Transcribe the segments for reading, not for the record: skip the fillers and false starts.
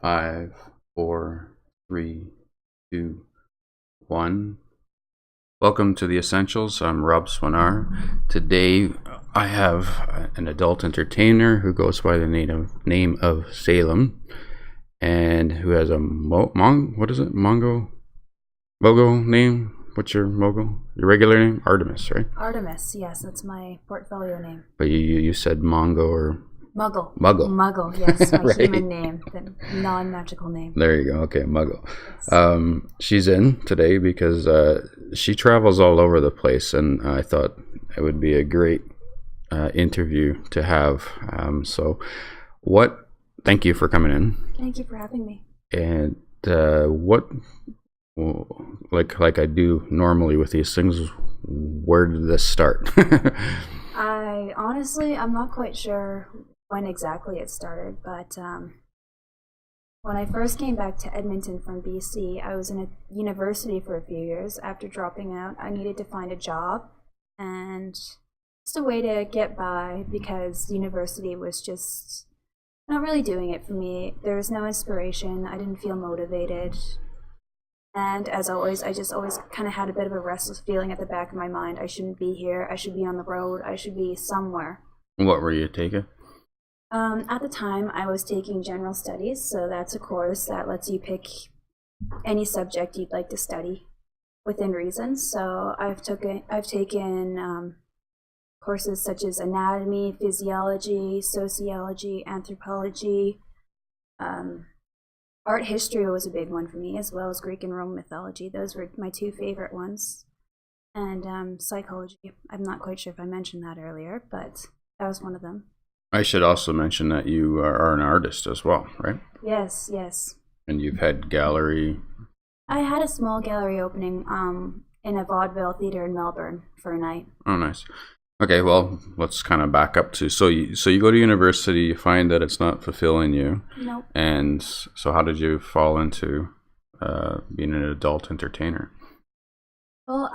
Five, four, three, two, one. Welcome to the Essentials. I'm Rob Swinar. Today I have an adult entertainer who goes by the name of Salom, and who has a mogo name. What's your mogo? Your regular name? Artemis, right? Artemis, yes, that's my portfolio name. But you said Mongo or Muggle. Muggle. Muggle, yes, my Right. human name, the non-magical name. There you go. Okay, Muggle. Yes. She's in today because she travels all over the place, and I thought it would be a great interview to have. Thank you for coming in. Thank you for having me. And like I do normally with these things, where did this start? I'm not quite sure when exactly it started, but when I first came back to Edmonton from BC, I was in a university for a few years. After dropping out, I needed to find a job and just a way to get by because university was just not really doing it for me. There was no inspiration. I didn't feel motivated. And as always, I just always kind of had a bit of a restless feeling at the back of my mind. I shouldn't be here. I should be on the road. I should be somewhere. What were you taking? At the time, I was taking general studies, so that's a course that lets you pick any subject you'd like to study within reason. So I've taken courses such as anatomy, physiology, sociology, anthropology. Art history was a big one for me, as well as Greek and Roman mythology. Those were my two favorite ones. And psychology. I'm not quite sure if I mentioned that earlier, but that was one of them. I should also mention that you are an artist as well, right? Yes, yes. And you've had gallery. I had a small gallery opening in a vaudeville theater in Melbourne for a night. Oh, nice. Okay, well, let's kind of back up to so you go to university, you find that it's not fulfilling you. Nope. And so how did you fall into being an adult entertainer? Well,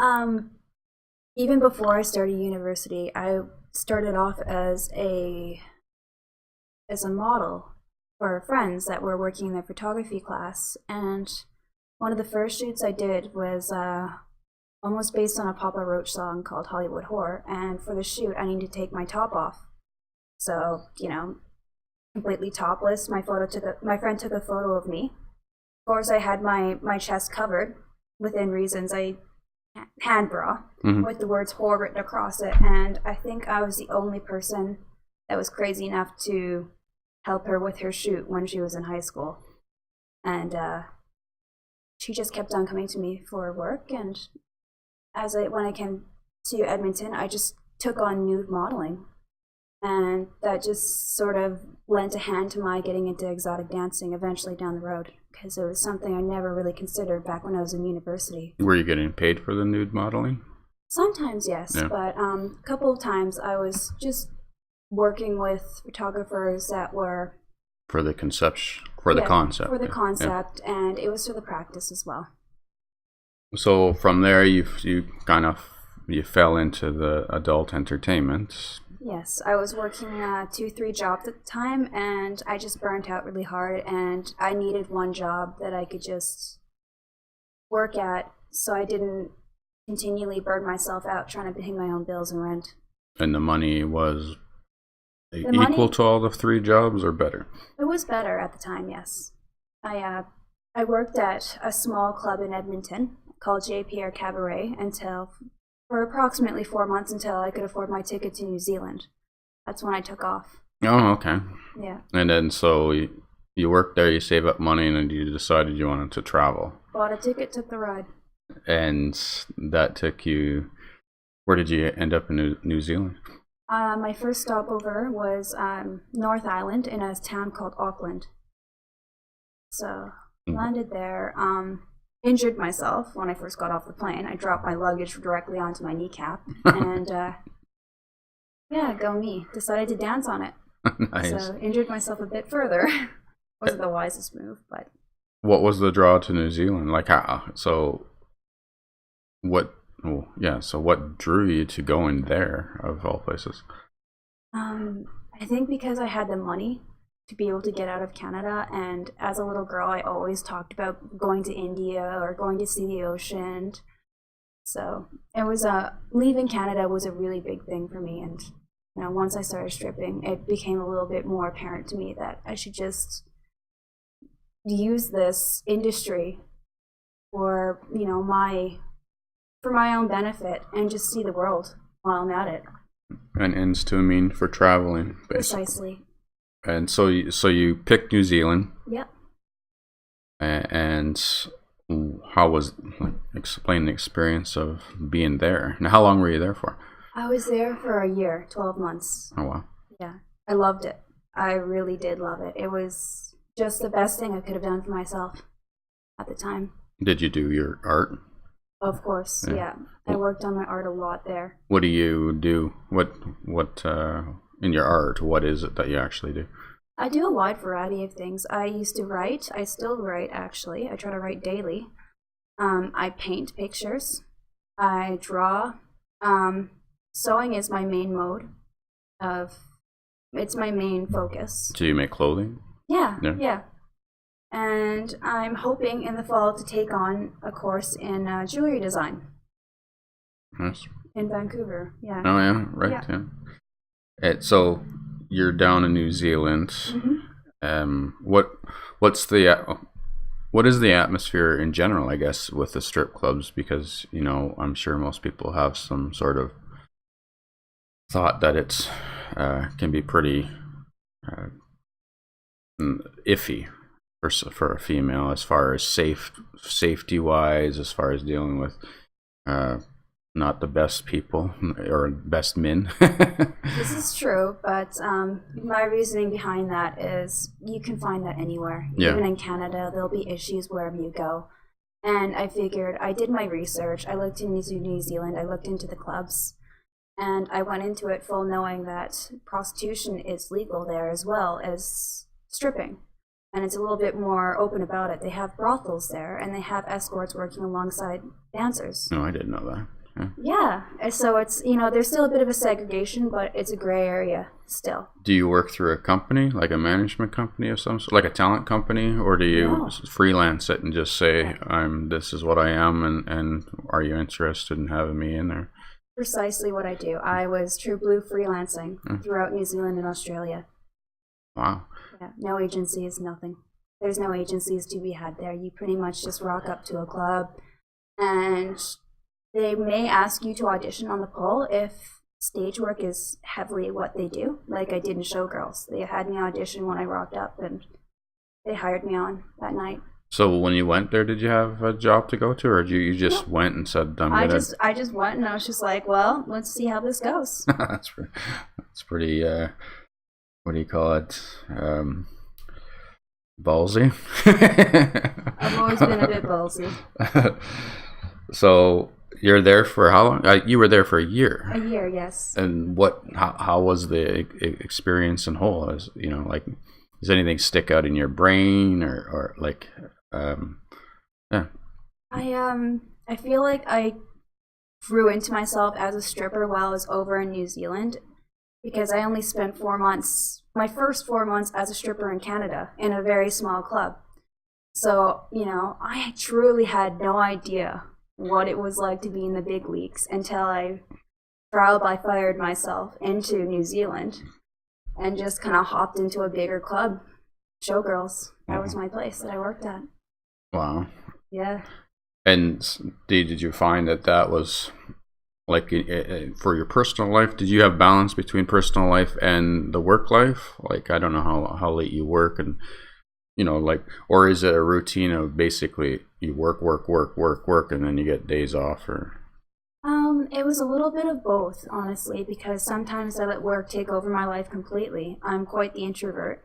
even before I started university, I started off as a model for friends that were working in their photography class, and one of the first shoots I did was almost based on a Papa Roach song called Hollywood Whore, and for the shoot I needed to take my top off. So, completely topless. My friend took a photo of me. Of course, I had my chest covered within reasons. I hand bra with the words whore written across it, and I think I was the only person that was crazy enough to help her with her shoot when she was in high school. And she just kept on coming to me for work, and when I came to Edmonton, I just took on nude modeling, and that just sort of lent a hand to my getting into exotic dancing eventually down the road, because it was something I never really considered back when I was in university. Were you getting paid for the nude modeling? Sometimes, yes, yeah. But a couple of times I was just working with photographers that were for the concept, and it was for the practice as well. So from there, you fell into the adult entertainment. Yes, I was working 2-3 jobs at the time, and I just burnt out really hard, and I needed one job that I could just work at, so I didn't continually burn myself out trying to pay my own bills and rent. And the money was equal to all the 3 jobs, or better? It was better at the time, yes. I worked at a small club in Edmonton called JPR Cabaret for approximately 4 months until I could afford my ticket to New Zealand. That's when I took off. Oh, okay. Yeah. And then so you worked there, you save up money, and then you decided you wanted to travel. Bought a ticket, took the ride. And that took you, where did you end up in New Zealand? My first stopover was North Island in a town called Auckland. So landed there. Injured myself when I first got off the plane. I dropped my luggage directly onto my kneecap, and go me. Decided to dance on it. Nice. So injured myself a bit further. Wasn't the wisest move, but. What was the draw to New Zealand? Like how? So what drew you to going there, of all places? I think because I had the money. to be able to get out of Canada. And as a little girl, I always talked about going to India or going to see the ocean. So it was leaving Canada was a really big thing for me. And once I started stripping, it became a little bit more apparent to me that I should just use this industry for my own benefit and just see the world while I'm at it. And ends to a mean for traveling, basically. Precisely. And so you picked New Zealand. Yep. And how was, explain the experience of being there? Now, how long were you there for? I was there for a year, 12 months. Oh, wow. Yeah. I loved it. I really did love it. It was just the best thing I could have done for myself at the time. Did you do your art? Of course, yeah. I worked on my art a lot there. What do you do? What in your art, what is it that you actually do? I do a wide variety of things. I used to write. I still write, actually. I try to write daily. I paint pictures. I draw. Sewing is my main mode it's my main focus. Do you make clothing? Yeah. And I'm hoping in the fall to take on a course in jewelry design. Nice. In Vancouver, yeah. Oh, yeah, right, yeah. So you're down in New Zealand. Mm-hmm. What is the atmosphere in general, I guess, with the strip clubs? Because, I'm sure most people have some sort of thought that it's can be pretty iffy for a female as far as safety wise, as far as dealing with not the best people or best men. This is true, but my reasoning behind that is you can find that anywhere. Yeah. Even in Canada, there'll be issues wherever you go. And I figured, I did my research. I looked into New Zealand. I looked into the clubs. And I went into it full knowing that prostitution is legal there as well as stripping. And it's a little bit more open about it. They have brothels there, and they have escorts working alongside dancers. No, I didn't know that. Yeah. So it's, there's still a bit of a segregation, but it's a gray area still. Do you work through a company, like a management company of some sort, like a talent company, or do you freelance it and just say, this is what I am, and are you interested in having me in there? Precisely what I do. I was true blue freelancing throughout New Zealand and Australia. Wow. Yeah, no agencies, nothing. There's no agencies to be had there. You pretty much just rock up to a club, and they may ask you to audition on the pole if stage work is heavily what they do, like I did in Showgirls. They had me audition when I rocked up, and they hired me on that night. So when you went there, did you have a job to go to, or you just went and said, I just went, and I was just like, well, let's see how this goes. That's pretty, what do you call it? Ballsy? I've always been a bit ballsy. So you're there for how long? You were there for a year. A year, yes. And how was the experience in whole? Does anything stick out in your brain or like, yeah? I feel like I grew into myself as a stripper while I was over in New Zealand, because I only spent 4 months, my first 4 months as a stripper in Canada in a very small club. So, I truly had no idea what it was like to be in the big leagues until I trial by fired myself into New Zealand and just kind of hopped into a bigger club. Showgirls. That was my place that I worked at. Wow. Yeah. And did you find that was like for your personal life? Did you have balance between personal life and the work life? Like, I don't know how late you work, and or is it a routine of basically you work, and then you get days off, or? It was a little bit of both, honestly, because sometimes I let work take over my life completely. I'm quite the introvert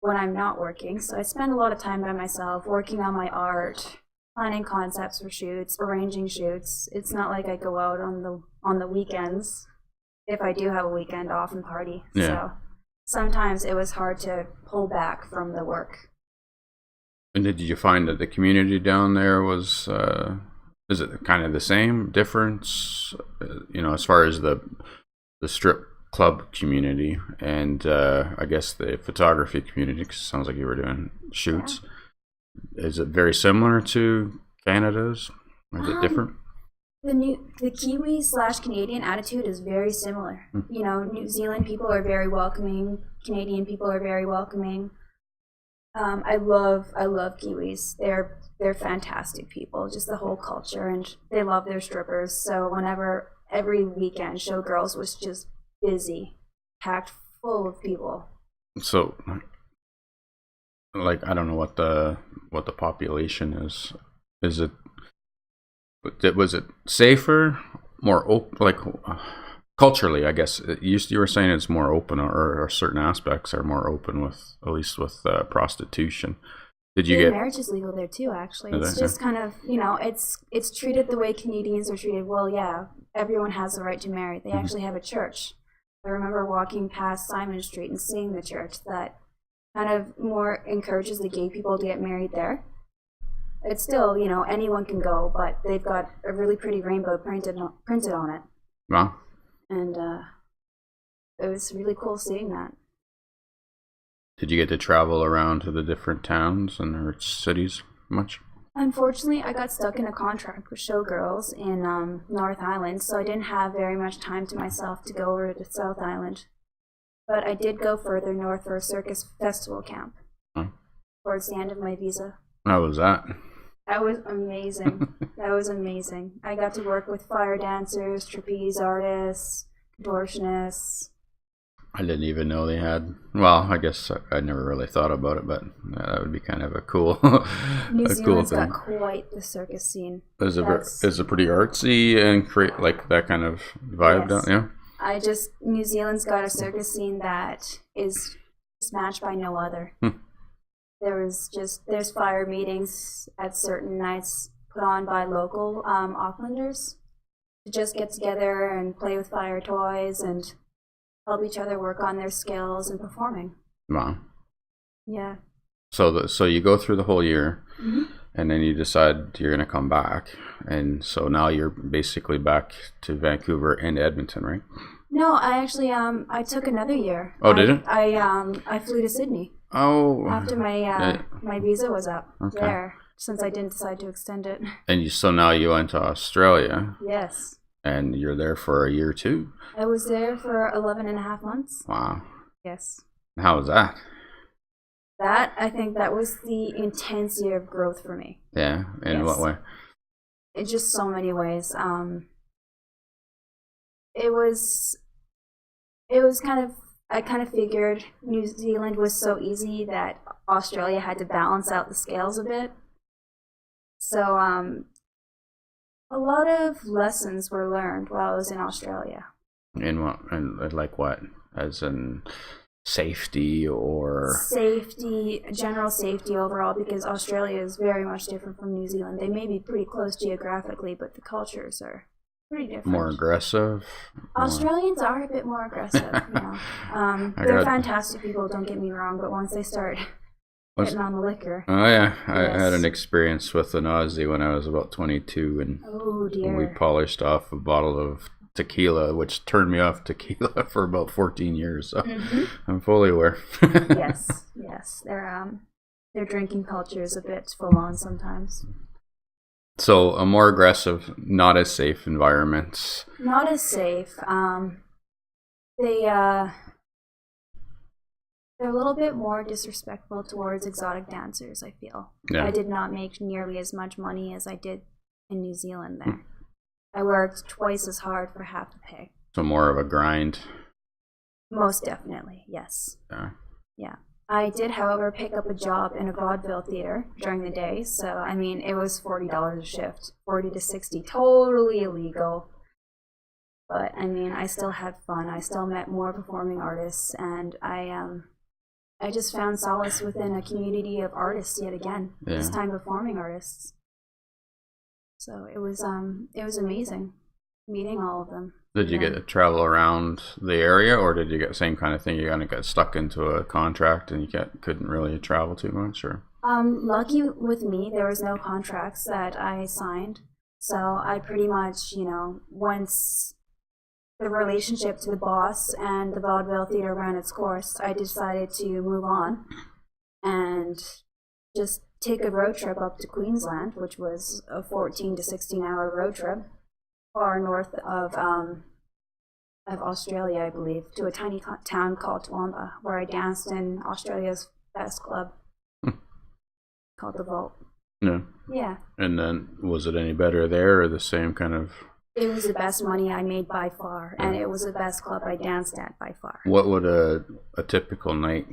when I'm not working, so I spend a lot of time by myself working on my art, planning concepts for shoots, arranging shoots. It's not like I go out on the weekends, if I do have a weekend off and party. Yeah. So sometimes it was hard to pull back from the work. And did you find that the community down there was, is it kind of the same difference, as far as the strip club community and I guess the photography community, 'cause it sounds like you were doing shoots. Yeah. Is it very similar to Canada's? Or is it different? The Kiwi/Canadian attitude is very similar. You know, New Zealand people are very welcoming. Canadian people are very welcoming. I love Kiwis. They're fantastic people. Just the whole culture, and they love their strippers. So every weekend, Showgirls was just busy, packed full of people. So, like, I don't know what the population is. Was it safer, more open, like culturally? I guess you were saying it's more open, or certain aspects are more open with, at least with prostitution. Did you get marriage is legal there too? Actually, it's just kind of, you know, it's treated the way Canadians are treated. Well, yeah, everyone has the right to marry. They actually have a church. I remember walking past Simon Street and seeing the church that kind of more encourages the gay people to get married there. It's still, you know, anyone can go, but they've got a really pretty rainbow printed on it. Wow. And it was really cool seeing that. Did you get to travel around to the different towns and cities much? Unfortunately, I got stuck in a contract with Showgirls in North Island, so I didn't have very much time to myself to go over to South Island. But I did go further north for a circus festival camp towards the end of my visa. How was that? That was amazing. That was amazing. I got to work with fire dancers, trapeze artists, contortionists. I didn't even know they had. Well, I guess I never really thought about it, but that would be kind of a cool, New Zealand's got quite the circus scene. Is it pretty artsy and create like that kind of vibe? Yes. Yeah. New Zealand's got a circus scene that is just matched by no other. There's fire meetings at certain nights put on by local Aucklanders to just get together and play with fire toys and help each other work on their skills and performing. Wow. Yeah. So you go through the whole year, and then you decide you're going to come back, and so now you're basically back to Vancouver and Edmonton, right? No, I actually I took another year. Oh, did it? I flew to Sydney. Oh. After my visa was up there, since I didn't decide to extend it. And so now you went to Australia. Yes. And you're there for a year too? I was there for 11 and a half months. Wow. Yes. How was that? I think that was the intense year of growth for me. Yeah. In what way? In just so many ways. It was I kind of figured New Zealand was so easy that Australia had to balance out the scales a bit. So a lot of lessons were learned while I was in Australia. In what? And like what? As in safety or? Safety, general safety overall, because Australia is very much different from New Zealand. They may be pretty close geographically, but the cultures are pretty different. More aggressive? Australians are a bit more aggressive, you know. They're fantastic people, don't get me wrong, but once they start getting on the liquor. Oh yeah, I had an experience with an Aussie when I was about 22, and we polished off a bottle of tequila, which turned me off tequila for about 14 years. So I'm fully aware. Yes. Their drinking culture is a bit full on sometimes. So a more aggressive, not as safe environment. Not as safe. They're a little bit more disrespectful towards exotic dancers, I feel. Yeah. I did not make nearly as much money as I did in New Zealand there. I worked twice as hard for half the pay. So more of a grind? Most definitely, yes. Yeah. I did, however, pick up a job in a vaudeville theater during the day. So, I mean, it was $40 a shift. 40 to 60, totally illegal. But, I mean, I still had fun. I still met more performing artists, and I just found solace within a community of artists yet again. Yeah. This time performing artists. So it was amazing meeting all of them. Did you get to travel around the area, or did you get the same kind of thing? You kind of got stuck into a contract and you couldn't really travel too much, or? Lucky with me, there was no contracts that I signed. So I pretty much, once the relationship to the boss and the vaudeville theater ran its course, I decided to move on and just take a road trip up to Queensland, which was a 14 to 16-hour road trip, far north of Australia, I believe, to a tiny town called Toowoomba, where I danced in Australia's best club called the Vault. Yeah. Yeah. And then, was it any better there, or the same kind of? It was the best money I made by far, and it was the best club I danced at by far. What would a typical night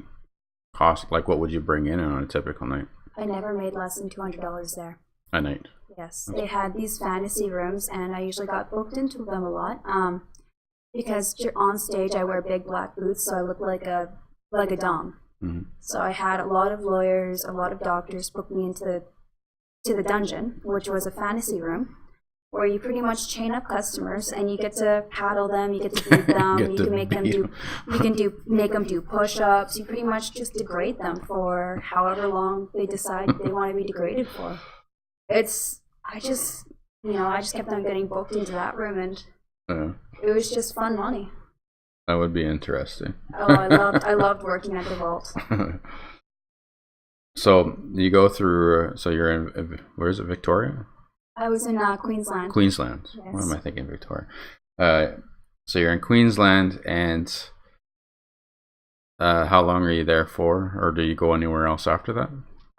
cost? Like, what would you bring in on a typical night? I never made less than $200 there. A night? Yes. They had these fantasy rooms, and I usually got booked into them a lot. Because on stage I wear big black boots, so I look like a dom. Mm-hmm. So I had a lot of lawyers, a lot of doctors book me into the dungeon, which was a fantasy room, where you pretty much chain up customers and you get to paddle them, you get to beat them, you can make them do push-ups. You pretty much just degrade them for however long they decide they want to be degraded for. I just kept on getting booked into that room, and it was just fun money. That would be interesting. Oh, I loved working at the Vault. So you go through. So you're in. Where is it? Victoria. I was in Queensland. Queensland. Yes. What am I thinking? Victoria. So you're in Queensland, and how long are you there for, or do you go anywhere else after that?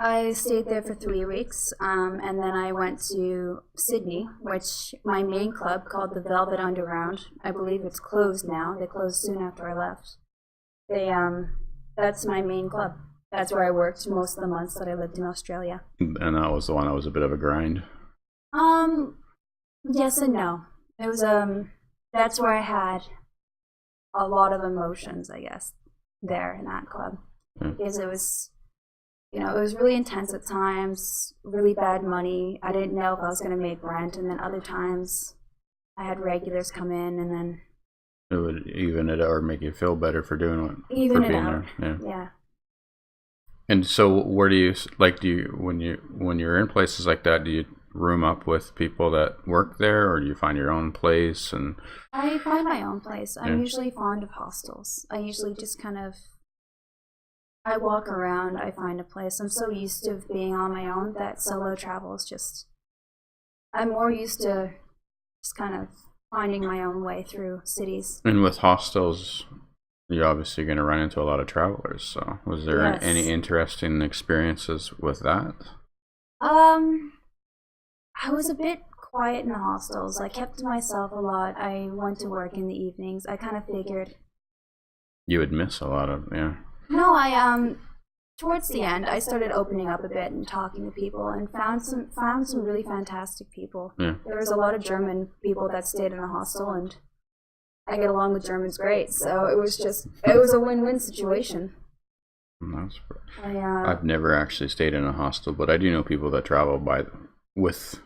I stayed there for 3 weeks, and then I went to Sydney, which my main club called the Velvet Underground. I believe it's closed now. They closed soon after I left. That's my main club. That's where I worked most of the months that I lived in Australia. And that was the one that was a bit of a grind. Yes and no. It was that's where I had a lot of emotions, I guess, there in that club, because it was. It was really intense at times, really bad money. I didn't know if I was going to make rent, and then other times I had regulars come in, and then it would even it or make you feel better for doing what even for being it out. There. Yeah. And so, where do you when you're in places like that? Do you room up with people that work there, or do you find your own place? And I find my own place. I'm usually fond of hostels. I usually just I walk around, I find a place. I'm so used to being on my own that solo travel is just... I'm more used to just kind of finding my own way through cities. And with hostels, you're obviously going to run into a lot of travelers. So was there any interesting experiences with that? I was a bit quiet in the hostels. I kept to myself a lot. I went to work in the evenings. I kind of figured... You would miss a lot of, No, towards the end, I started opening up a bit and talking to people, and found some really fantastic people. Yeah. There was a lot of German people that stayed in the hostel, and I get along with Germans great, so it was a win-win situation. I've never actually stayed in a hostel, but I do know people that travel with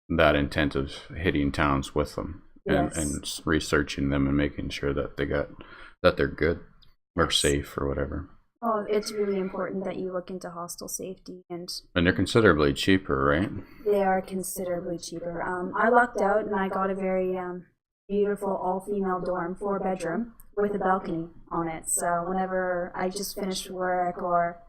that intent of hitting towns with them, and researching them and making sure that they're good. Or safe or whatever. Oh, it's really important that you look into hostel safety, and they're considerably cheaper, right? They are considerably cheaper. I lucked out and I got a very beautiful all-female dorm, 4-bedroom, with a balcony on it. So whenever I just finished work or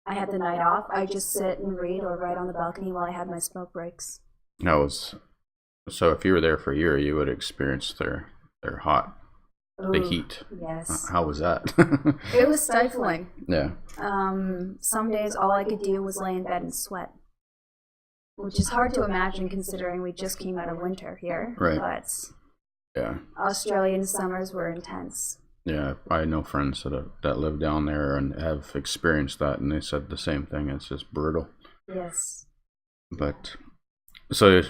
I had the night off, I just sit and read or write on the balcony while I had my smoke breaks. So if you were there for a year, you would experience their hot. The heat. Yes. How was that? It was stifling. Yeah. Some days all I could do was lay in bed and sweat, which is hard to imagine considering we just came out of winter here. Right. But yeah, Australian summers were intense. Yeah, I know friends that live down there and have experienced that, and they said the same thing. It's just brutal. Yes. But so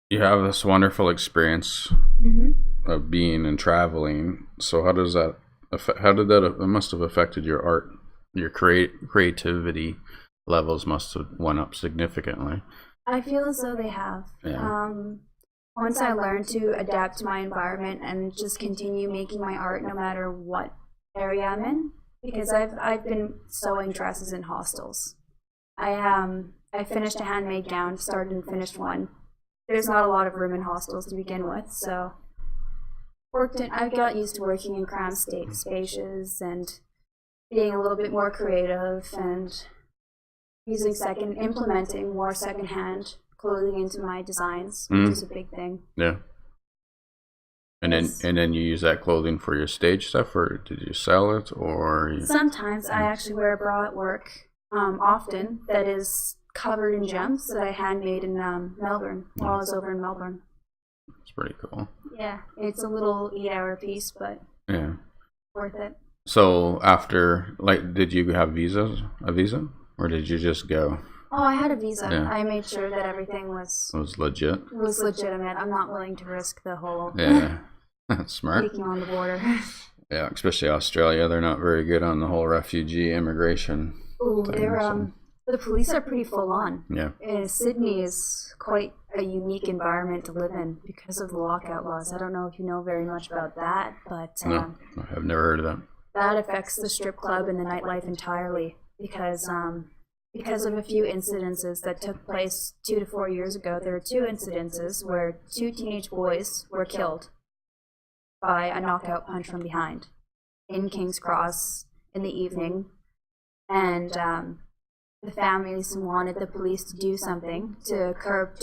you have this wonderful experience. Of being and traveling. So how does that it must have affected your art? Your creativity levels must have went up significantly. I feel as though they have. Yeah. Once I learned to adapt to my environment and just continue making my art no matter what area I'm in, because I've been sewing dresses in hostels. I finished a handmade gown, started and finished one. There's not a lot of room in hostels to begin with, so I got used to working in cramped spaces and being a little bit more creative and implementing more secondhand clothing into my designs, which is a big thing. Yeah. And then you use that clothing for your stage stuff, or did you sell it, or? Sometimes I actually wear a bra at work, often, that is covered in gems that I handmade in Melbourne, while I was over in Melbourne. It's pretty cool. Yeah, it's a little 8-hour piece, but yeah, worth it. So after, like, did you have a visa, or did you just go? Oh, I had a visa. Yeah. I made sure that everything was legit. Was legitimate. I'm not willing to risk the whole Smart. leaking on the border. Yeah, especially Australia. They're not very good on the whole refugee immigration. Ooh, the police are pretty full on. Yeah. Sydney is quite a unique environment to live in because of the lockout laws. I don't know if you know very much about that, but no, I've never heard of that. That affects the strip club and the nightlife entirely because of a few incidences that took place 2 to 4 years ago. There were 2 incidences where 2 teenage boys were killed by a knockout punch from behind in King's Cross in the evening, and the families wanted the police to do something to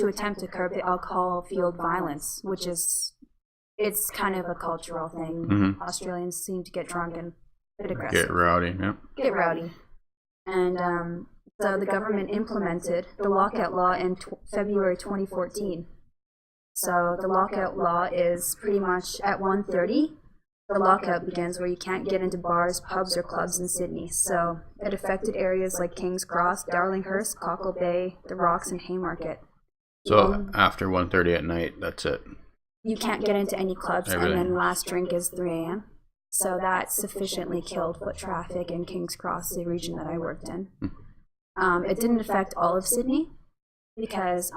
attempt to curb the alcohol-fueled violence, which it's kind of a cultural thing. Mm-hmm. Australians seem to get drunk and a bit aggressive. Get rowdy, yeah. Get rowdy. And so the government implemented the lockout law in February 2014. So the lockout law is pretty much at 1:30. The lockout begins where you can't get into bars, pubs, or clubs in Sydney. So it affected areas like King's Cross, Darlinghurst, Cockle Bay, The Rocks, and Haymarket. So after 1:30 at night, that's it. You can't get into any clubs, and then last drink is 3 a.m. So that sufficiently killed foot traffic in King's Cross, the region that I worked in. It didn't affect all of Sydney because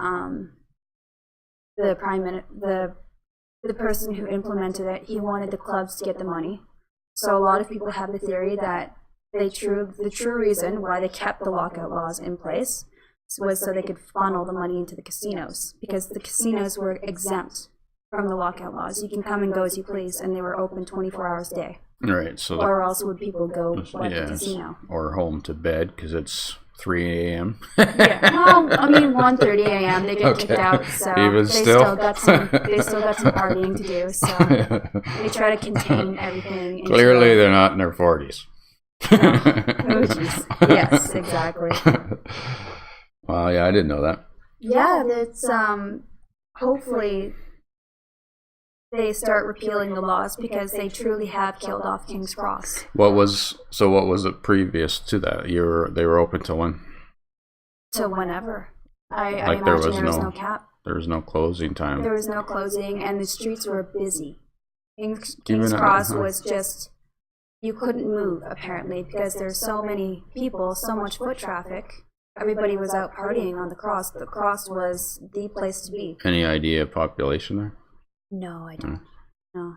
the person who implemented it, he wanted the clubs to get the money. So a lot of people have the theory that the true reason why they kept the lockout laws in place was so they could funnel the money into the casinos, because the casinos were exempt from the lockout laws. You can come and go as you please, and they were open 24 hours a day. Right. So or else would people go to the casino? Or home to bed because it's 3 a.m. Yeah. Well, I mean, 1:30 a.m. they get kicked out, so they still got some partying to do. So they try to contain everything. Clearly, they're not in their 40s. Oh, geez. Yes, exactly. Well, yeah, I didn't know that. Yeah, that's hopefully they start repealing the laws because they truly have killed off King's Cross. What was it previous to that? They were open till when? Till whenever. I imagine there was no cap. There was no closing time. There was no closing, and the streets were busy. King's Cross was just, you couldn't move apparently because there's so many people, so much foot traffic. Everybody was out partying on the Cross. The Cross was the place to be. Any idea of population there? No, I don't. No.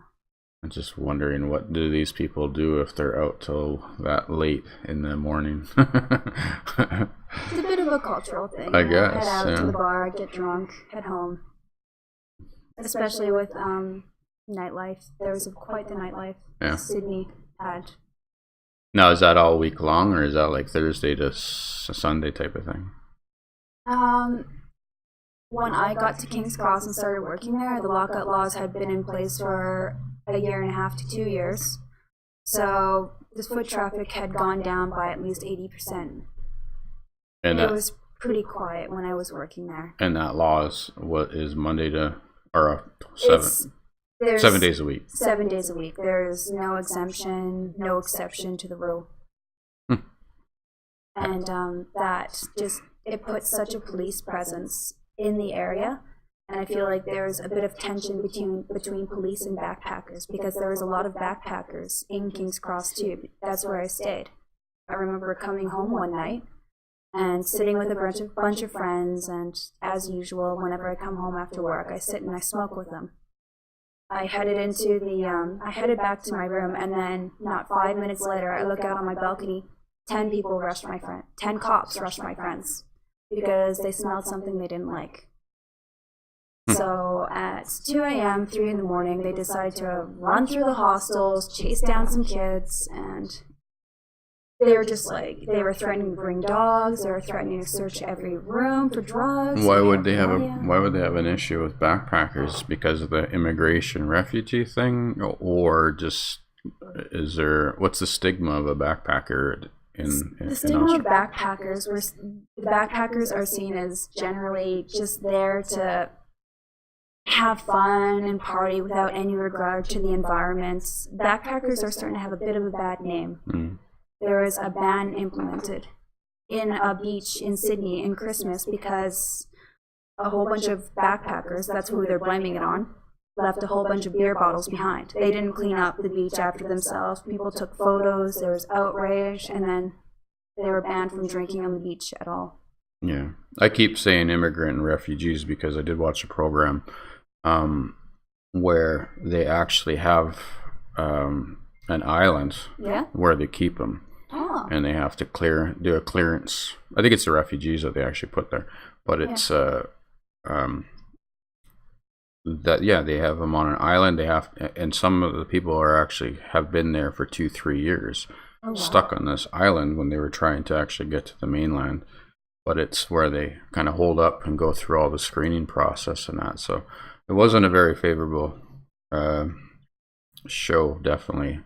I'm just wondering, what do these people do if they're out till that late in the morning? It's a bit of a cultural thing. I guess. Head out to the bar, get drunk, head home. Especially with nightlife. There was quite the nightlife Sydney had. Now, is that all week long, or is that like Thursday to Sunday type of thing? When I got to King's Cross and started working there, the lockout laws had been in place for 1.5 to 2 years. So the foot traffic had gone down by at least 80%. And it was pretty quiet when I was working there. And that law is Monday to 7 days a week. 7 days a week. There's no exemption, no exception to the rule. And that just, it puts such a police presence in the area, and I feel like there's a bit of tension between police and backpackers, because there was a lot of backpackers in King's Cross too. That's where I stayed. I remember coming home one night and sitting with a bunch of friends, and as usual, whenever I come home after work, I sit and I smoke with them. I headed back to my room, and then not 5 minutes later, I look out on my balcony. 10 cops rushed my friends because they smelled something they didn't like. So at 2 a.m., 3 in the morning, they decided to run through the hostels, chase down some kids, and they were just like, they were threatening to bring dogs, they were threatening to search every room for drugs. Why would they have an issue with backpackers? Because of the immigration refugee thing, or just what's the stigma of a backpacker the stigma of backpackers are seen as generally just there to have fun and party without any regard to the environment. Backpackers are starting to have a bit of a bad name. There was a ban implemented in a beach in Sydney in Christmas because a whole bunch of backpackers, that's who they're blaming it on, left a whole bunch of beer bottles behind. They didn't clean up the beach after themselves. People took photos, there was outrage, and then they were banned from drinking on the beach at all. Yeah. I keep saying immigrant and refugees because I did watch a program where they actually have an island where they keep them. Oh. And they have to do a clearance. I think it's the refugees that they actually put there. But it's they have them on an island. And some of the people have been there for 2-3 years, stuck on this island when they were trying to actually get to the mainland. But it's where they kind of hold up and go through all the screening process and that. So it wasn't a very favorable show, definitely.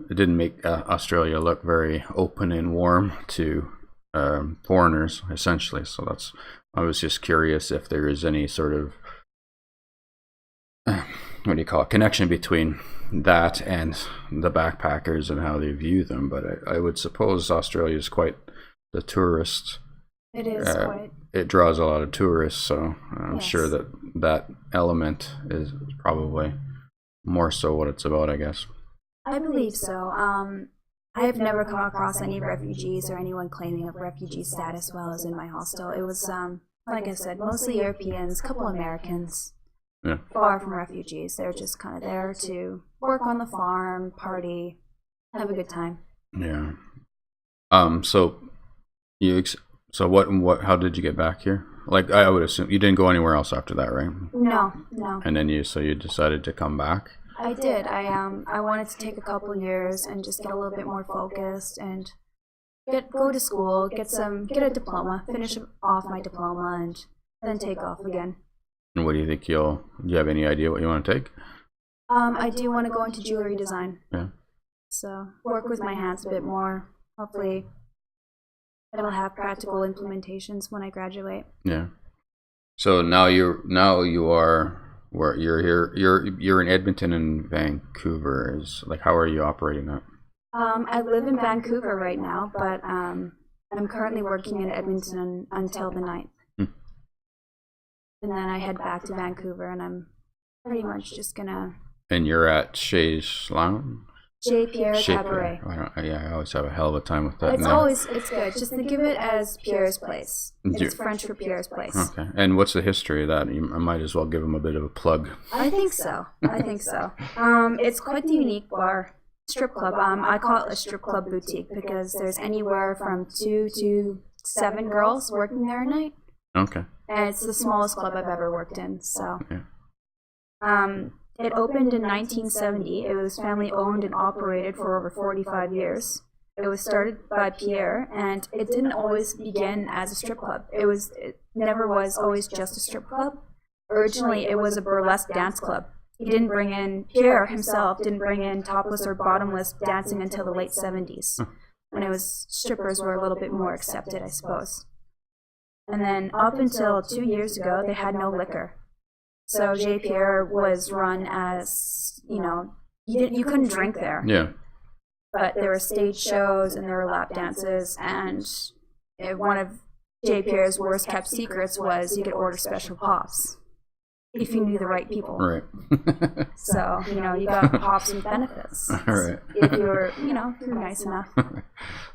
It didn't make Australia look very open and warm to foreigners, essentially. So I was just curious if there is any sort of connection between that and the backpackers and how they view them. But I would suppose Australia is quite the tourist. It is quite. It draws a lot of tourists, so I'm sure that element is probably more so what it's about, I guess. I believe so. I have never come across any refugees or anyone claiming of refugee status while I was in my hostel. It was, like I said, mostly Europeans, a couple Americans. Yeah. Far from refugees. They're just kind of there to work on the farm, party, have a good time. Yeah. So what? How did you get back here? Like, I would assume you didn't go anywhere else after that, right? No. And then you decided to come back. I did. I wanted to take a couple years and just get a little bit more focused and go to school, get a diploma, finish off my diploma, and then take off again. And what do you think do you have any idea what you want to take? I do want to go into jewelry design. Yeah. So work with my hands a bit more. Hopefully it'll have practical implementations when I graduate. Yeah. So now you are where you're here. You're in Edmonton and Vancouver. How are you operating that? I live in Vancouver right now, but I'm currently working in Edmonton until the 9th. And then I head back to Vancouver, and I'm pretty much just gonna. And you're at Chez Salom? Chez Pierre's Cabaret. I always have a hell of a time with that. It's good. Just think of it as Pierre's Place. It's French for Pierre's Place. Okay. And what's the history of that? I might as well give them a bit of a plug. I think so. It's quite the unique bar, strip club. I call it a strip club boutique because there's anywhere from 2 to 7 girls working there a night. Okay. And it's the smallest club I've ever worked in. So, it opened in 1970. It was family owned and operated for over 45 years. It was started by Pierre, and it didn't always begin as a strip club. It never was always just a strip club. Originally, it was a burlesque dance club. Pierre himself didn't bring in topless or bottomless dancing until the late 70s, when strippers were a little bit more accepted, I suppose. And then up until 2 years ago, they had no liquor. So Chez Pierre was run as, you couldn't drink there. Yeah. But there were stage shows and there were lap dances, and one of Chez Pierre's worst kept secrets was you could order special pops if you knew the right people. Right. So, you got pops with benefits. Right. If you were, if you were nice enough.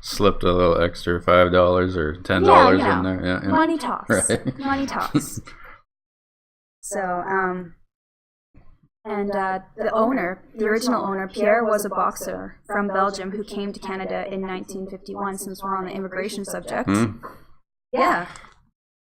Slipped a little extra $5 or $10 in there. Yeah. Money talks. Right. Money talks. So, the original owner, Pierre, was a boxer from Belgium who came to Canada in 1951, since we're on the immigration subject. Mm. Yeah.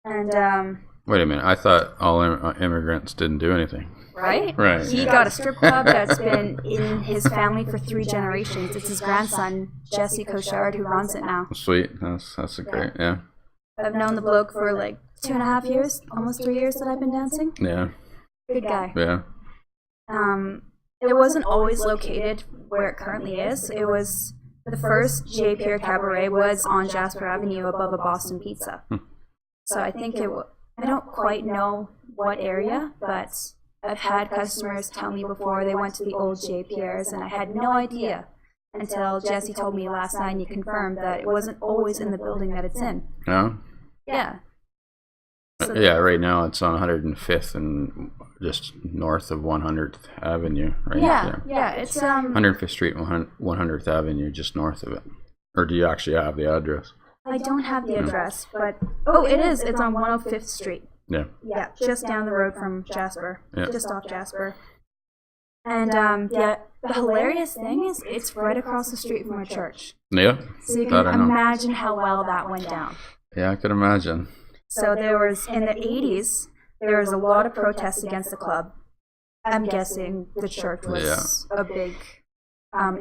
And Wait a minute. I thought all immigrants didn't do anything. Right? Right. He got a strip club that's been in his family for 3 generations. It's his grandson, Jesse Cochard, who runs it now. Sweet. That's a great, yeah. I've known the bloke for like 2.5 years, almost 3 years that I've been dancing. Yeah. Good guy. Yeah. It wasn't always located where it currently is. It was the first J. Pierre Cabaret was on Jasper Avenue above a Boston Pizza. So I think I don't quite know what area, but I've had customers tell me before they went to the old J. Pierre's, and I had no idea until Jesse told me last night and he confirmed that it wasn't always in the building that it's in. No? Yeah. So Yeah, right now it's on 105th and just north of 100th Avenue, right? Yeah, it's 105th Street, 100th Avenue, just north of it. Or do you actually have the address? I don't have the address, but it is. It's on 105th Street. Yeah. Yeah, just down the road from Jasper. Yeah. Just off Jasper. And the hilarious thing is it's right across the street from a church. Yeah. So you can imagine how well that went down. Yeah, I could imagine. So there was, in the 80s, there was a lot of protests against the club. I'm guessing the church was a big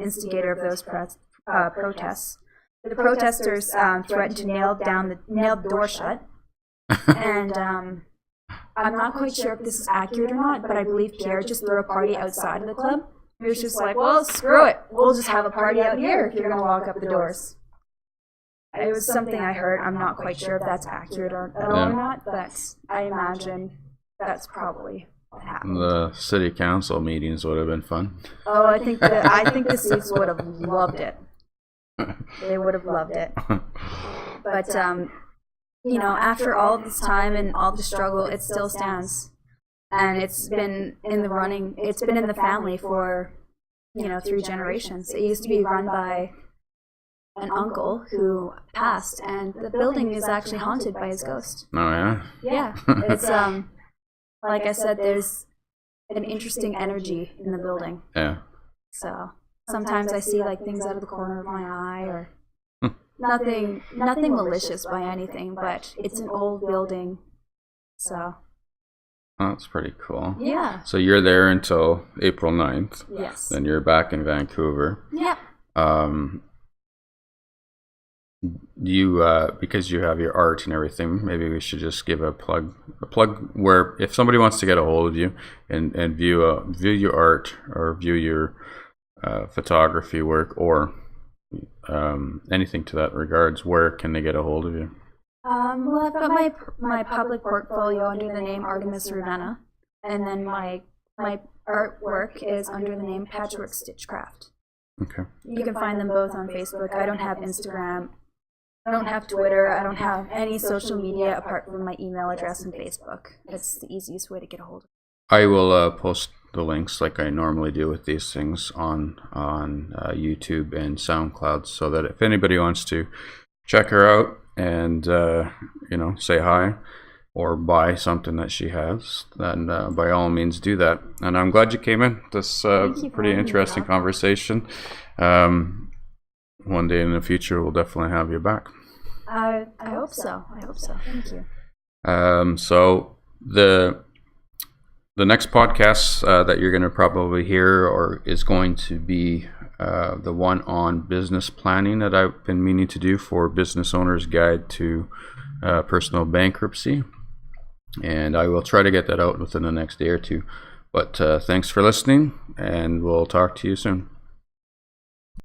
instigator of those protests. The protesters threatened to nail the door shut. And I'm not quite sure if this is accurate or not, but I believe Pierre just threw a party outside of the club. He was just like, well, screw it. We'll just have a party out here if you're going to lock up the doors. It was something I heard. I'm not quite sure if that's accurate at all or not, but I imagine that's probably what happened. The city council meetings would have been fun. Oh, I think the Seats would have loved it. They would have loved it. But, after all this time and all the struggle, it still stands. And it's been in the running. It's been in the family for, 3 generations. It used to be run by an uncle who passed, and the building is actually haunted by his ghost. Oh, yeah? Yeah. It's, like I said, there's an interesting energy in the building. Yeah. So sometimes I see like things out of the corner of my eye, or nothing malicious by anything, but it's an old building. So. Oh, that's pretty cool. Yeah. So you're there until April 9th. Yes. Then you're back in Vancouver. Yeah. You because you have your art and everything, maybe we should just give a plug where if somebody wants to get a hold of you and view your art or view your photography work or anything to that regards, where can they get a hold of you? Well, I've got my public portfolio under the name Artemis Ravenna, and then my artwork is under the name Patchwork Stitchcraft. Okay. You can find them both on Facebook. I don't have Instagram. I don't have Twitter. I don't have any social media apart from my email address and Facebook. It's the easiest way to get a hold of me. I will post the links like I normally do with these things on YouTube and SoundCloud, so that if anybody wants to check her out and say hi or buy something that she has, then by all means do that. And I'm glad you came in. This pretty interesting conversation. One day in the future, we'll definitely have you back. I hope so. Thank you. So the next podcast that you're going to probably hear is going to be the one on business planning that I've been meaning to do for Business Owner's Guide to Personal Bankruptcy. And I will try to get that out within the next day or two. But thanks for listening, and we'll talk to you soon.